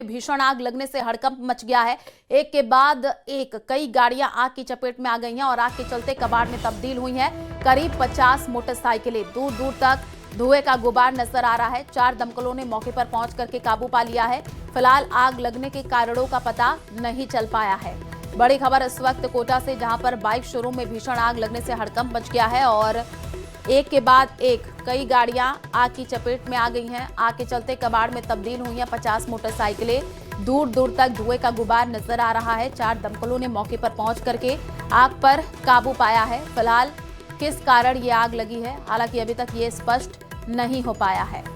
भीषण आग लगने से हड़कंप मच गया है। एक के बाद एक कई गाड़ियां आग की चपेट में आ गई हैं और आग के चलते कबाड़ में तब्दील हुई हैं। करीब 50 मोटरसाइकिलें, दूर दूर तक धुएं का गुबार नजर आ रहा है। 4 दमकलों ने मौके पर पहुंच करके काबू पा लिया है। फिलहाल आग लगने के कारणों का पता नहीं चल पाया है। बड़ी खबर इस वक्त कोटा से, जहां पर बाइक शोरूम में भीषण आग लगने से हड़कंप मच गया है और एक के बाद एक कई गाड़ियां आग की चपेट में आ गई हैं। आग के चलते कबाड़ में तब्दील हुई हैं 50 मोटरसाइकिलें। दूर दूर तक धुएं का गुबार नजर आ रहा है। 4 दमकलों ने मौके पर पहुंच करके आग पर काबू पाया है। फिलहाल किस कारण ये आग लगी है, हालांकि अभी तक ये स्पष्ट नहीं हो पाया है।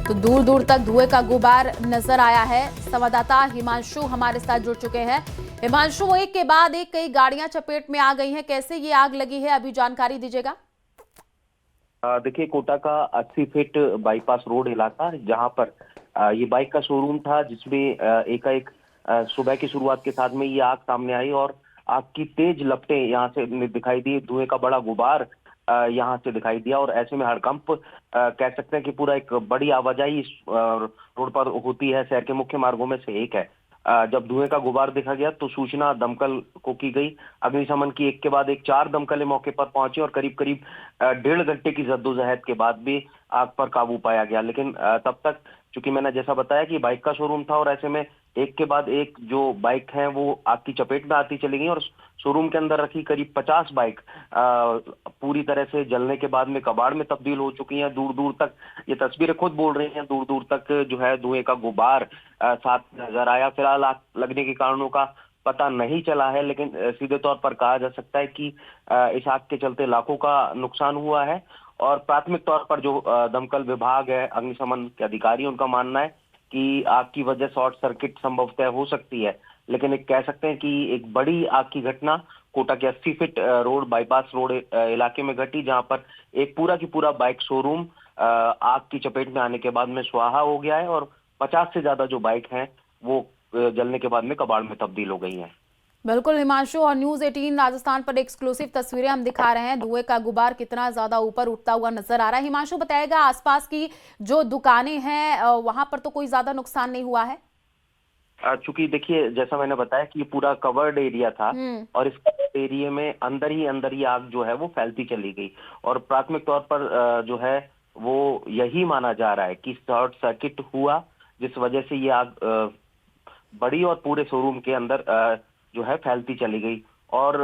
तो दूर दूर तक धुएं का गुबार नजर आया है। संवाददाता हिमांशु हमारे साथ जुड़ चुके हैं। हिमांशु, एक के बाद एक कई गाड़ियां चपेट में आ गई हैं, कैसे ये आग लगी है, अभी जानकारी दीजिएगा। देखिए, कोटा का 80 फीट बाईपास रोड इलाका, जहां पर ये बाइक का शोरूम था, जिसमें एकाएक सुबह की शुरुआत के साथ में ये आग सामने आई और आग की तेज लपटें यहाँ से दिखाई दी। धुएं का बड़ा गुबार यहाँ से दिखाई दिया और ऐसे में हड़कंप कह सकते हैं कि पूरा एक बड़ी आवाजाही इस रोड पर होती है। शहर के मुख्य मार्गों में से एक है। जब धुएं का गुबार देखा गया तो सूचना दमकल को की गई। अग्निशमन की एक के बाद एक 4 दमकलें मौके पर पहुंची और करीब करीब 1.5 घंटे की जद्दोजहद के बाद भी आग पर काबू पाया गया। लेकिन तब तक, चूंकि मैंने जैसा बताया कि बाइक का शोरूम था और ऐसे में एक के बाद एक जो बाइक हैं वो आग की चपेट में आती चली गई और शोरूम के अंदर रखी करीब 50 बाइक पूरी तरह से जलने के बाद में कबाड़ में तब्दील हो चुकी हैं। दूर दूर तक ये तस्वीरें खुद बोल रही हैं, दूर दूर तक जो है धुएं का गुबार साथ नजर आया। फिलहाल आग लगने के कारणों का पता नहीं चला है, लेकिन सीधे तौर पर कहा जा सकता है कि इस आग के चलते लाखों का नुकसान हुआ है। और प्राथमिक तौर पर जो दमकल विभाग है, अग्निशमन के अधिकारी, उनका मानना है कि आग की वजह शॉर्ट सर्किट संभवतः हो सकती है। लेकिन एक कह सकते हैं कि एक बड़ी आग की घटना कोटा के 80 फीट रोड, बाईपास रोड इलाके में घटी, जहां पर एक पूरा की पूरा बाइक शोरूम आग की चपेट में आने के बाद में स्वाहा हो गया है और 50 से ज्यादा जो बाइक हैं वो जलने के बाद में कबाड़ में तब्दील हो गई हैं। बिल्कुल हिमांशु, और न्यूज़ 18 राजस्थान पर एक्सक्लूसिव तस्वीरें हम दिखा रहे हैं। धुएं का गुबार कितना ज्यादा ऊपर उठता हुआ नजर आ रहा है। हिमांशु बताएगा, आसपास की जो दुकानें हैं वहां पर तो कोई ज्यादा नुकसान नहीं हुआ है? चूंकि देखिए, जैसा मैंने बताया कि ये पूरा कवर्ड एरिया था और इस कवर्ड एरिया में अंदर ही आग जो है वो फैलती चली गई और प्राथमिक तौर पर जो है वो यही माना जा रहा है कि शॉर्ट सर्किट हुआ, जिस वजह से ये आग बड़ी और पूरे शोरूम के अंदर जो है फैलती चली गई। और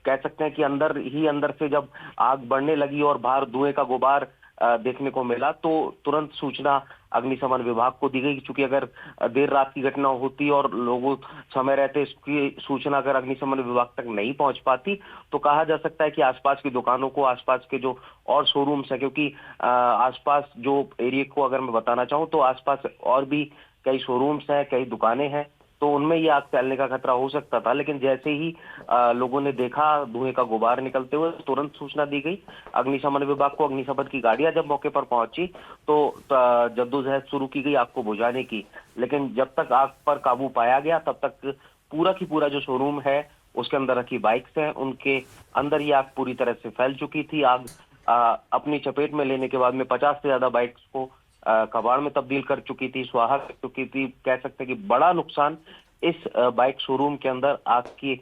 कह सकते हैं कि अंदर से जब आग बढ़ने लगी और बाहर धुएं का गुबार देखने को मिला तो तुरंत सूचना अग्निशमन विभाग को दी गई। क्योंकि अगर देर रात की घटना होती और लोगों समय रहते इसकी सूचना अगर अग्निशमन विभाग तक नहीं पहुंच पाती तो कहा जा सकता है कि आसपास की दुकानों को, आसपास के जो और शोरूम्स है, क्योंकि आसपास जो एरिया को अगर मैं बताना चाहूँ तो आसपास और भी कई शोरूम्स हैं, कई दुकानें हैं, तो उनमें ये आग फैलने का खतरा हो सकता था। लेकिन जैसे ही लोगों ने देखा धुएं का गुबार निकलते हुए, तुरंत सूचना दी गई अग्निशमन विभाग को। अग्निशमन की गाड़ियां जब मौके पर पहुंची तो जद्दोजहद शुरू की गई आग को बुझाने की। लेकिन जब तक आग पर काबू पाया गया तब तक पूरा की पूरा जो शोरूम है उसके अंदर रखी बाइक्स हैं, उनके अंदर ये आग पूरी तरह से फैल चुकी थी। आग अपनी चपेट में लेने के बाद में 50 से ज्यादा बाइक्स को कबाड़ में तब्दील कर चुकी थी, स्वाहा कर चुकी थी। कह सकते हैं कि बड़ा नुकसान इस बाइक शोरूम के अंदर आग की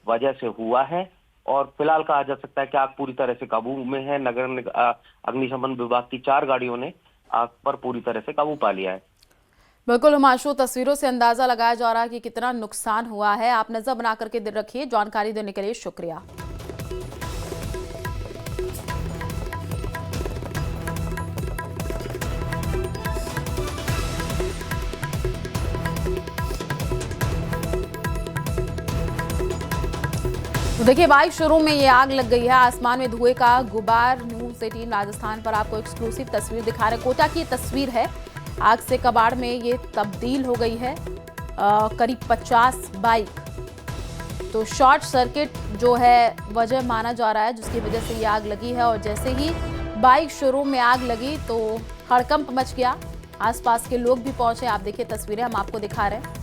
वजह से हुआ है और फिलहाल कहा जा सकता है कि आग पूरी तरह से काबू में है। अग्निशमन विभाग की 4 गाड़ियों ने आग पर पूरी तरह से काबू पा लिया है। बिल्कुल हिमांशु, तस्वीरों से अंदाजा लगाया जा रहा है कि कितना नुकसान हुआ है। आप नजर बना करके रखिए। जानकारी देने के लिए शुक्रिया। तो देखिए, बाइक शोरूम में ये आग लग गई है। आसमान में धुएं का गुबार। न्यूज़ 18 राजस्थान पर आपको एक्सक्लूसिव तस्वीर दिखा रहे। कोटा की तस्वीर है। आग से कबाड़ में ये तब्दील हो गई है करीब 50 बाइक। तो शॉर्ट सर्किट जो है वजह माना जा रहा है, जिसकी वजह से ये आग लगी है। और जैसे ही बाइक शोरूम में आग लगी तो हड़कंप मच गया। आसपास के लोग भी पहुंचे। आप देखिए, तस्वीरें हम आपको दिखा रहे हैं।